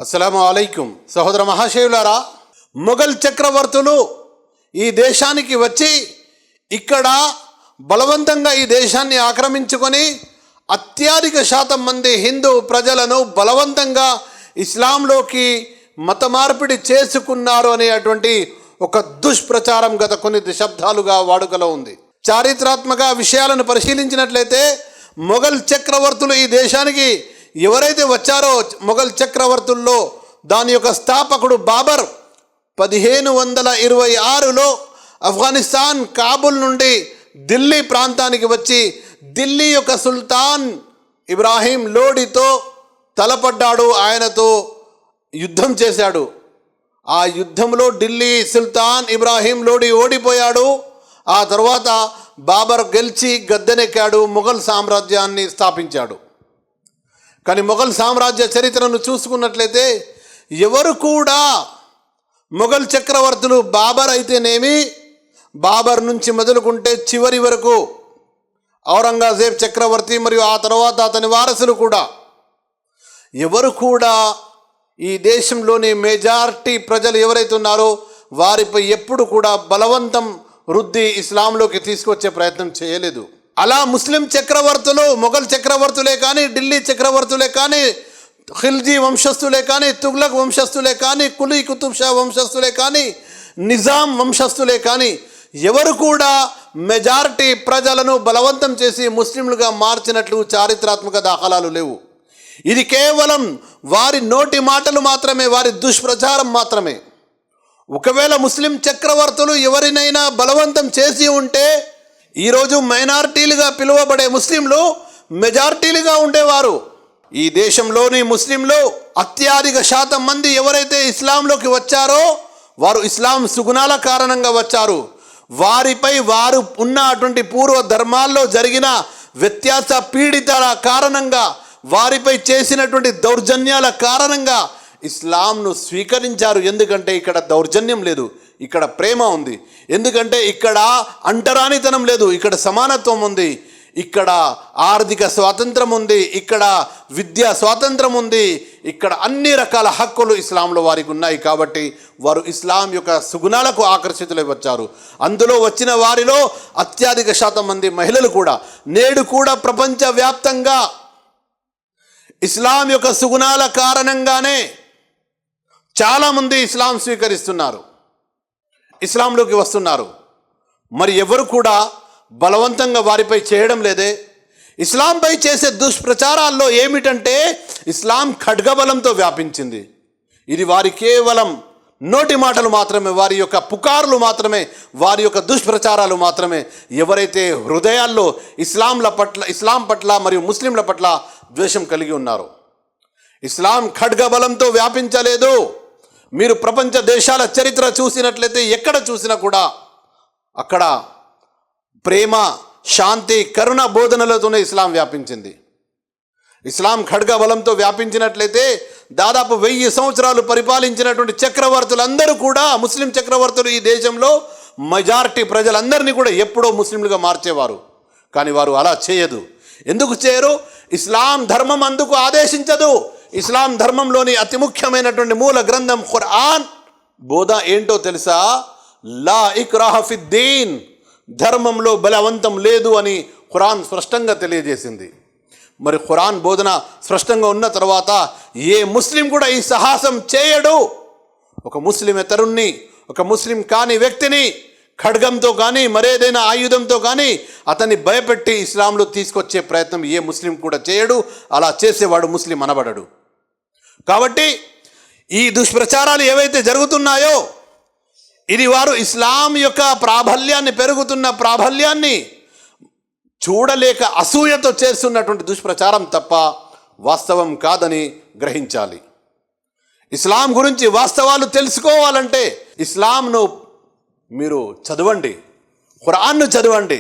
అస్సలాము అలైకుం. సహోదర మహాశయులారా, మొఘల్ చక్రవర్తులు ఈ దేశానికి వచ్చి ఇక్కడ బలవంతంగా ఈ దేశాన్ని ఆక్రమించుకొని అత్యధిక శాతం మంది హిందూ ప్రజలను బలవంతంగా ఇస్లాంలోకి మత మార్పిడి చేసుకున్నారు అనేటువంటి ఒక దుష్ప్రచారం గత కొన్ని దశాబ్దాలుగా వాడుకలో ఉంది. చారిత్రాత్మక విషయాలను పరిశీలించినట్లయితే మొఘల్ చక్రవర్తులు ఈ దేశానికి ఎవరైతే వచ్చారో మొఘల్ చక్రవర్తుల్లో దాని యొక్క స్థాపకుడు బాబర్ 1526లో ఆఫ్ఘనిస్తాన్ కాబుల్ నుండి ఢిల్లీ ప్రాంతానికి వచ్చి ఢిల్లీ యొక్క సుల్తాన్ ఇబ్రాహీం లోడితో తలపడ్డాడు. ఆయనతో యుద్ధం చేశాడు. ఆ యుద్ధంలో ఢిల్లీ సుల్తాన్ ఇబ్రాహీం లోడి ఓడిపోయాడు. ఆ తర్వాత బాబర్ గెలిచి గద్దెనెక్కాడు, మొఘల్ సామ్రాజ్యాన్ని స్థాపించాడు. కానీ మొఘల్ సామ్రాజ్య చరిత్రను చూసుకున్నట్లయితే ఎవరు కూడా మొఘల్ చక్రవర్తులు బాబర్ అయితేనేమి, బాబర్ నుంచి మొదలుకుంటే చివరి వరకు ఔరంగజేబ్ చక్రవర్తి మరియు ఆ తర్వాత అతని వారసులు కూడా ఎవరు కూడా ఈ దేశంలోని మెజారిటీ ప్రజలు ఎవరైతే ఉన్నారో వారిపై ఎప్పుడు కూడా బలవంతం రుద్ది ఇస్లాంలోకి తీసుకొచ్చే ప్రయత్నం చేయలేదు. అలా ముస్లిం చక్రవర్తులు, మొఘల్ చక్రవర్తులే కానీ, ఢిల్లీ చక్రవర్తులే కానీ, ఖిల్జీ వంశస్థులే కానీ, తుగ్లక్ వంశస్థులే కానీ, కులీ కుతుబ్ షా వంశస్థులే కానీ, నిజాం వంశస్థులే కానీ ఎవరు కూడా మెజారిటీ ప్రజలను బలవంతం చేసి ముస్లింలుగా మార్చినట్లు చారిత్రాత్మక దాఖలాలు లేవు. ఇది కేవలం వారి నోటి మాటలు మాత్రమే, వారి దుష్ప్రచారం మాత్రమే. ఒకవేళ ముస్లిం చక్రవర్తులు ఎవరినైనా బలవంతం చేసి ఉంటే ఈరోజు మైనారిటీలుగా పిలువబడే ముస్లింలు మెజారిటీలుగా ఉండేవారు. ఈ దేశంలోని ముస్లింలు అత్యధిక శాతం మంది ఎవరైతే ఇస్లాంలోకి వచ్చారో వారు ఇస్లాం సుగుణాల కారణంగా వచ్చారు. వారిపై వారు ఉన్న అటువంటి పూర్వ ధర్మాల్లో జరిగిన వ్యత్యాస పీడితల కారణంగా, వారిపై చేసినటువంటి దౌర్జన్యాల కారణంగా ఇస్లాంను స్వీకరించారు. ఎందుకంటే ఇక్కడ దౌర్జన్యం లేదు, ఇక్కడ ప్రేమ ఉంది. ఎందుకంటే ఇక్కడ అంటరానితనం లేదు, ఇక్కడ సమానత్వం ఉంది, ఇక్కడ ఆర్థిక స్వాతంత్రం ఉంది, ఇక్కడ విద్యా స్వాతంత్రం ఉంది, ఇక్కడ అన్ని రకాల హక్కులు ఇస్లాంలో వారికి ఉన్నాయి. కాబట్టి వారు ఇస్లాం యొక్క సుగుణాలకు ఆకర్షితులై వచ్చారు. అందులో వచ్చిన వారిలో అత్యధిక శాతం మంది మహిళలు కూడా నేడు కూడా ప్రపంచవ్యాప్తంగా ఇస్లాం యొక్క సుగుణాల కారణంగానే చాలామంది ఇస్లాం స్వీకరిస్తున్నారు, ఇస్లాంలోకి వస్తున్నారు. మరి ఎవరు కూడా బలవంతంగా వారిపై చేయడం లేదే. ఇస్లాంపై చేసే దుష్ప్రచారాల్లో ఏమిటంటే ఇస్లాం ఖడ్గబలంతో వ్యాపించింది. ఇది వారి కేవలం నోటి మాటలు మాత్రమే, వారి యొక్క పుకార్లు మాత్రమే, వారి యొక్క దుష్ప్రచారాలు మాత్రమే. ఎవరైతే హృదయాల్లో ఇస్లాం పట్ల మరియు ముస్లింల పట్ల ద్వేషం కలిగి ఉన్నారు. ఇస్లాం ఖడ్గబలంతో వ్యాపించలేదు. మీరు ప్రపంచ దేశాల చరిత్ర చూసినట్లయితే ఎక్కడ చూసినా కూడా అక్కడ ప్రేమ, శాంతి, కరుణ బోధనలతోనే ఇస్లాం వ్యాపించింది. ఇస్లాం ఖడ్గ బలంతో వ్యాపించినట్లయితే దాదాపు 1000 సంవత్సరాలు పరిపాలించినటువంటి చక్రవర్తులందరూ కూడా, ముస్లిం చక్రవర్తులు ఈ దేశంలో మెజారిటీ ప్రజలందరినీ కూడా ఎప్పుడో ముస్లింలుగా మార్చేవారు. కానీ వారు అలా చేయదు. ఎందుకు చేయరు? ఇస్లాం ధర్మం అందుకు ఆదేశించదు. ఇస్లాం ధర్మంలోని అతి ముఖ్యమైనటువంటి మూల గ్రంథం ఖురాన్ బోధ ఏంటో తెలుసా? లా ఇక్రాహ ఫిద్దీన్, ధర్మంలో బలవంతం లేదు అని ఖురాన్ స్పష్టంగా తెలియజేసింది. మరి ఖురాన్ బోధన స్పష్టంగా ఉన్న తర్వాత ఏ ముస్లిం కూడా ఈ సాహసం చేయడు. ఒక ముస్లిమేతరుణ్ణి, ఒక ముస్లిం కాని వ్యక్తిని ఖడ్గంతో కానీ మరేదైనా ఆయుధంతో కానీ అతన్ని భయపెట్టి ఇస్లాంలో తీసుకొచ్చే ప్రయత్నం ఏ ముస్లిం కూడా చేయడు. అలా చేసేవాడు ముస్లిం అనబడడు. కాబట్టి ఈ దుష్ప్రచారాలు ఏవైతే జరుగుతున్నాయో ఇది వారు ఇస్లాం యొక్క పెరుగుతున్న ప్రాబల్యాన్ని చూడలేక అసూయతో చేస్తున్నటువంటి దుష్ప్రచారం తప్ప వాస్తవం కాదని గ్రహించాలి. ఇస్లాం గురించి వాస్తవాలు తెలుసుకోవాలంటే ఇస్లాంను మీరు చదవండి, ఖురాన్ను చదవండి,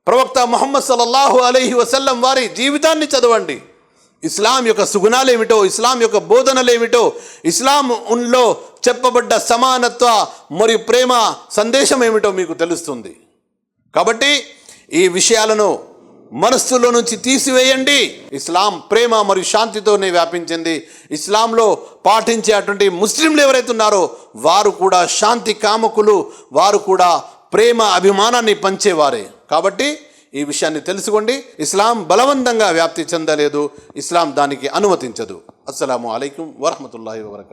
ప్రవక్త ముహమ్మద్ సల్లల్లాహు అలైహి వసల్లం వారి జీవితాన్ని చదవండి. ఇస్లాం యొక్క సుగుణాలు ఏమిటో, ఇస్లాం యొక్క బోధనలు ఏమిటో, ఇస్లాంలో చెప్పబడ్డ సమానత్వ మరియు ప్రేమ సందేశం ఏమిటో మీకు తెలుస్తుంది. కాబట్టి ఈ విషయాలను మనస్సులో నుంచి తీసివేయండి. ఇస్లాం ప్రేమ మరియు శాంతితోనే వ్యాపించింది. ఇస్లాంలో పాటించే అటువంటి ముస్లింలు ఎవరైతే ఉన్నారో వారు కూడా శాంతి కామకులు, వారు కూడా ప్రేమ అభిమానాన్ని పంచేవారే. కాబట్టి ఈ విషయాన్ని తెలుసుకోండి. ఇస్లాం బలవంతంగా వ్యాప్తి చెందలేదు, ఇస్లాం దానికి అనుమతించదు. అస్సలాము అలైకుం వరహమతుల్లాహి వబరకాతుహు.